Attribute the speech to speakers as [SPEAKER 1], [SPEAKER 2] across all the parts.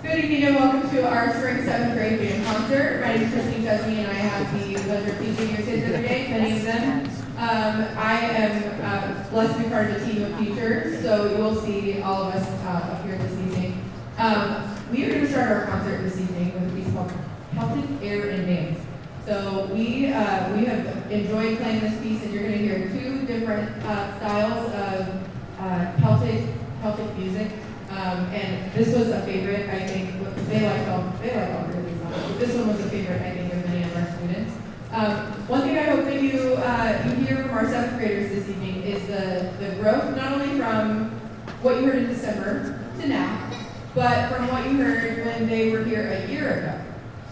[SPEAKER 1] Good evening and welcome to our spring 7th grade band concert. My name is Christine Chesney and I have the pleasure of teaching your kids every day, many of them. I am blessed to be part of a team of teachers, so you will see all of us up here this evening. We are going to start our concert this evening with a piece called Celtic Air and Dance. So we have enjoyed playing this piece, and you're going to hear two different styles of Celtic music. And this was a favorite, I think. They like all three of these songs, but this one was a favorite, I think, of many of our students. One thing I hope that you hear from our 7th graders this evening is the growth, not only from what you heard in December to now, but from what you heard when they were here a year ago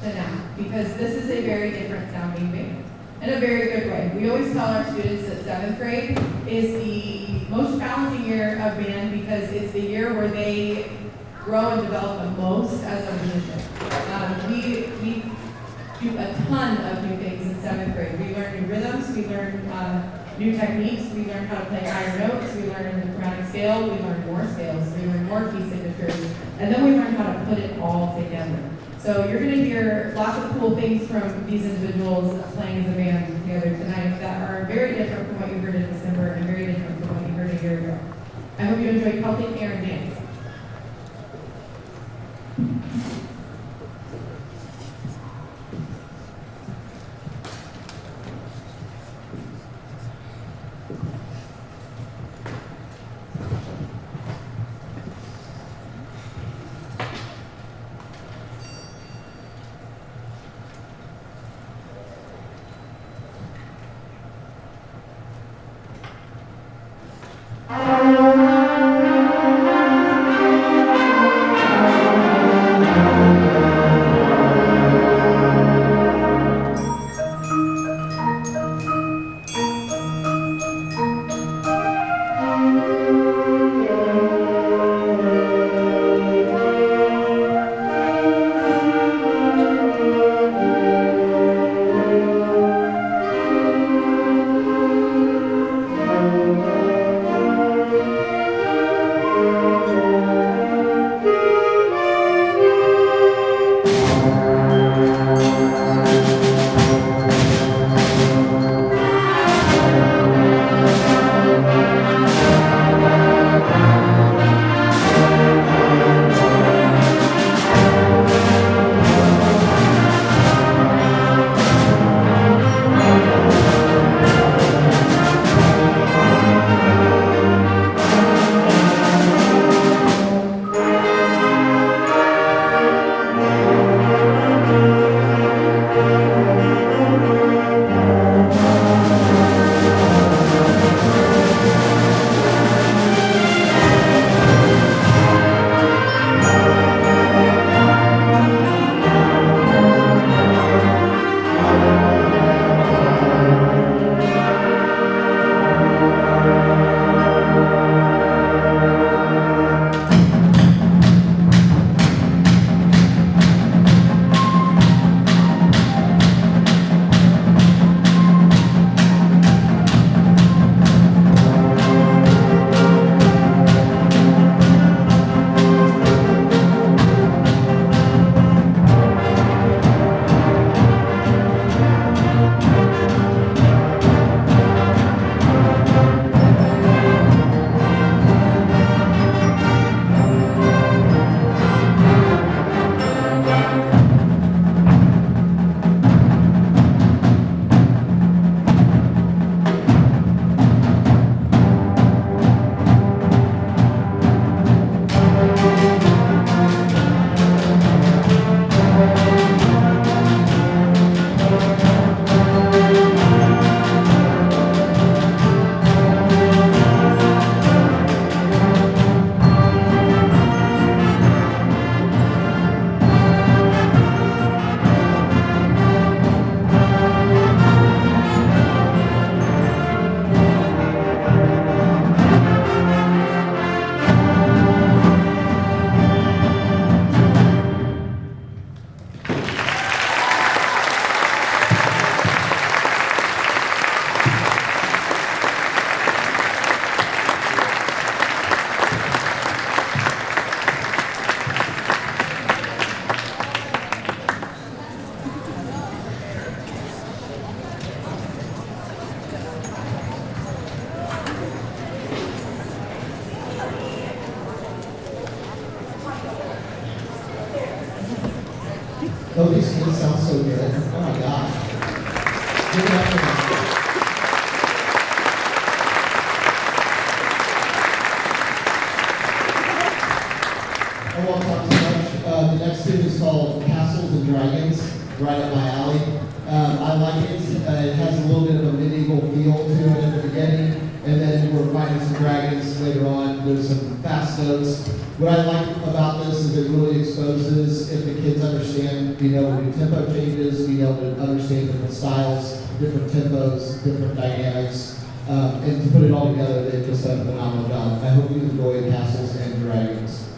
[SPEAKER 1] to now, because this is a very different sounding band in a very good way. We always tell our students that 7th grade is the most challenging year of band because it's the year where they grow and develop the most as a musician. We do a ton of new things in 7th grade. We learn new rhythms, we learn new techniques, we learn how to play higher notes, we learn the chromatic scale, we learn more scales, we learn more key signatures, and then we learn how to put it all together. So you're going to hear lots of cool things from these individuals playing as a band together tonight that are very different from what you heard in December and very different from what you heard a year ago. I hope you enjoy Celtic Air and Dance.
[SPEAKER 2] I won't talk too much. The next tune is called Castles and Dragons, right up my alley. I like it. It has a little bit of a medieval feel to it at the beginning, and then we're fighting some dragons later on. There's some fast notes. What I like about this is it really exposes, if the kids understand, being able to do tempo changes, being able to understand different styles, different tempos, different dynamics, and to put it all together, they've just done a phenomenal job. I hope you enjoy Castles and Dragons.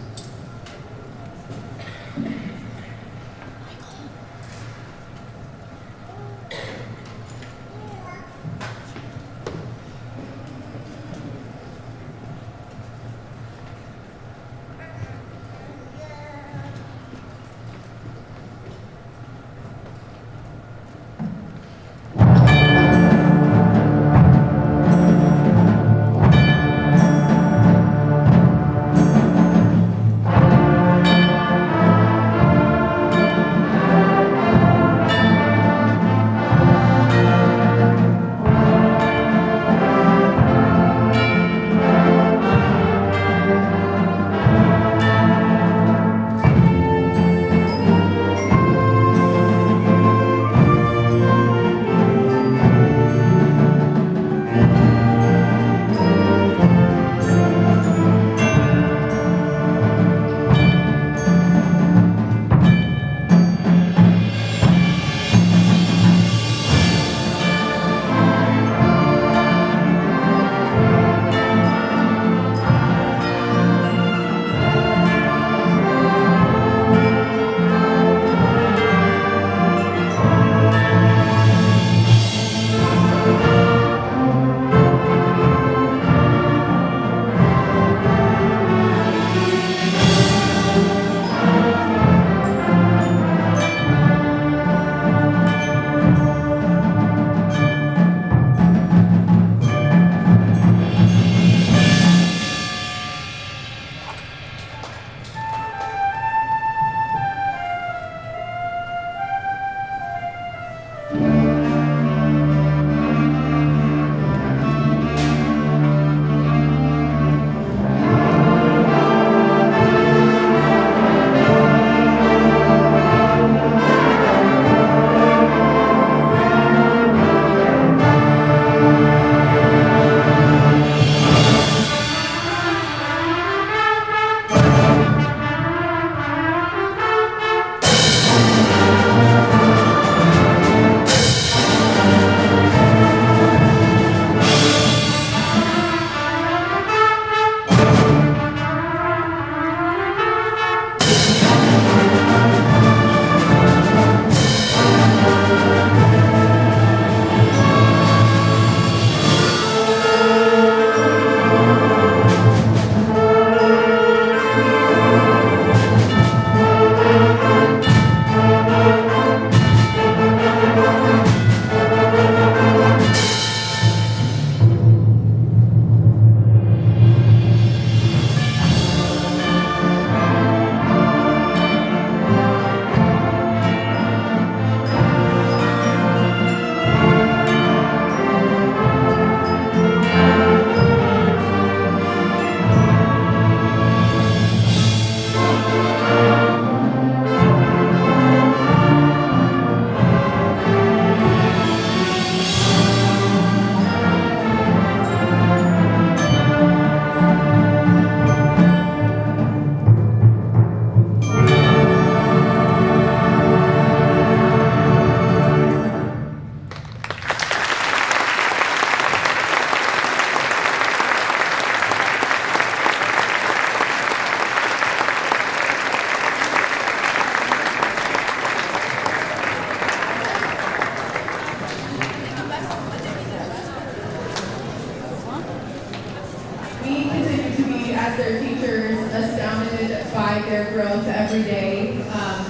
[SPEAKER 1] as their teachers, astounded by their growth every day.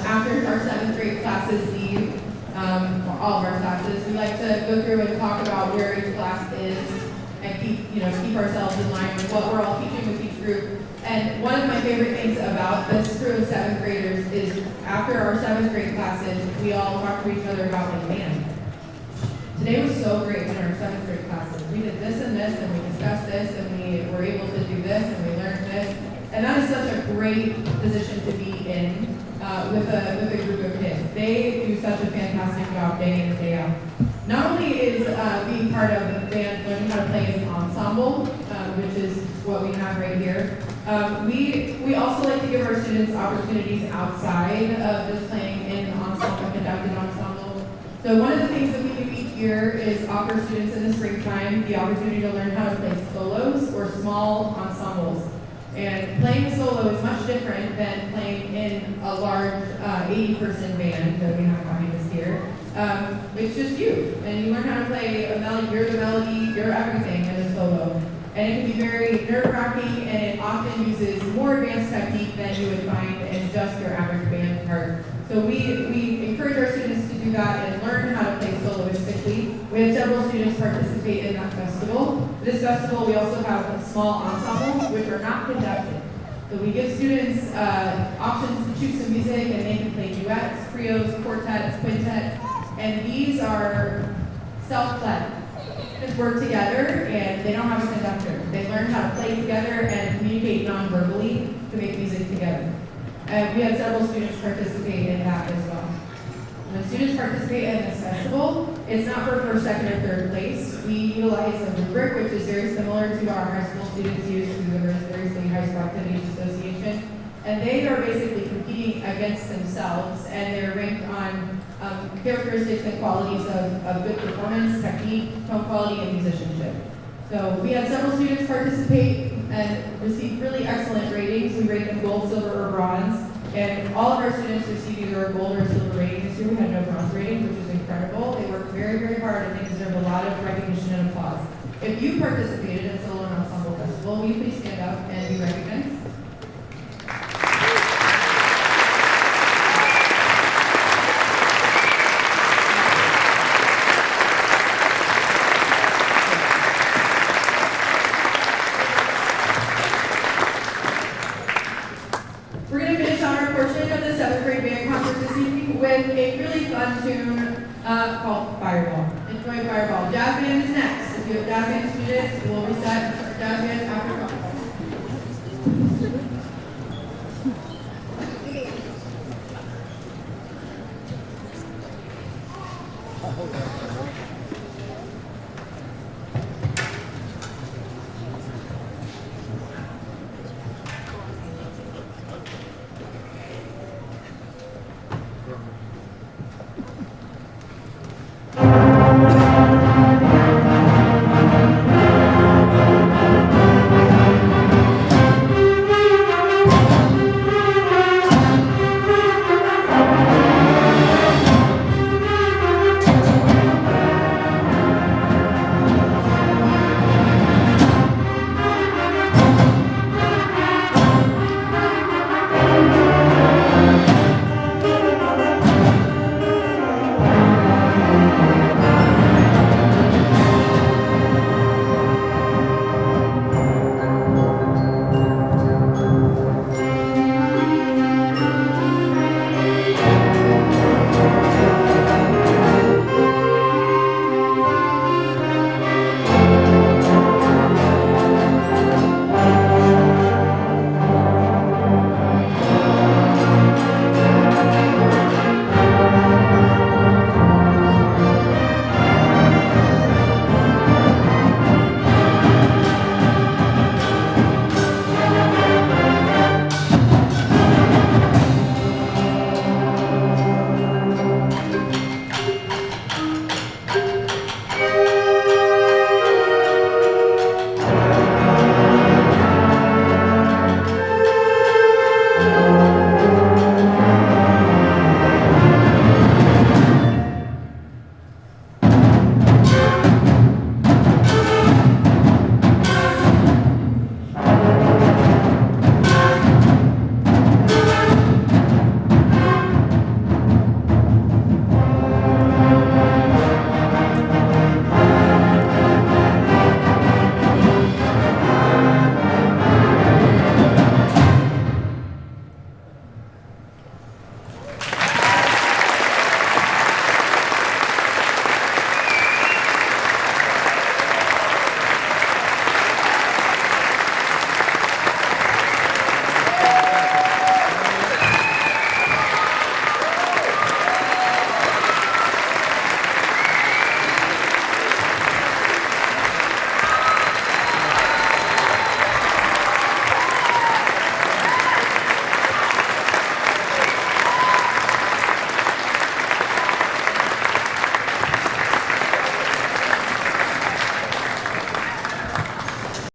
[SPEAKER 1] After our 7th grade classes leave, all of our classes, we like to go through and talk about where each class is and keep ourselves in line with what we're all teaching with each group. And one of my favorite things about this crew of 7th graders is after our 7th grade classes, we all talk to each other about, like, man, today was so great in our 7th grade classes. We did this and we discussed this, and we were able to do this, and we learned this. And that is such a great position to be in with a group of kids. They do such a fantastic job day in and day out. Not only is being part of the band learning how to play as an ensemble, which is what we have right here, we also like to give our students opportunities outside of just playing in ensemble, conducted ensemble. So one of the things that we do each year is offer students in the springtime the opportunity to learn how to play solos or small ensembles. And playing solo is much different than playing in a large 80-person band that we have behind us here. It's just you, and you learn how to play a melody. You're the melody, you're everything in a solo. And it can be very nerve-wracking, and it often uses more advanced technique than you would find in just your average band part. So we encourage our students to do that and learn how to play soloistically. We had several students participate in that festival. This festival, we also have small ensembles, which are not conducted. So we give students options to choose some music, and they can play duets, trios, quartets, quintets, and these are self-led. Students work together, and they don't have a conductor. They learn how to play together and communicate non-verbally to make music together. We had several students participate in that as well. When students participate in this festival, it's not for first, second, or third place. We utilize a rubric, which is very similar to our high school students use through the Missouri State High School Activities Association. And they are basically competing against themselves, and they're ranked on characteristics and qualities of good performance, technique, tone quality, and musicianship. So we had several students participate and receive really excellent ratings. We rate them gold, silver, or bronze. And all of our students received either a gold or silver rating this year. We had no bronze rating, which is incredible. They worked very, very hard, and they deserve a lot of recognition and applause. If you participated in Solo and Ensemble Festival, will you please stand up and be recognized? We're going to finish on our portion of the 7th grade band concert this evening with a really fun tune called Fireball. Enjoy Fireball. Jazz band is next. If you have jazz band students, we'll reset our jazz band after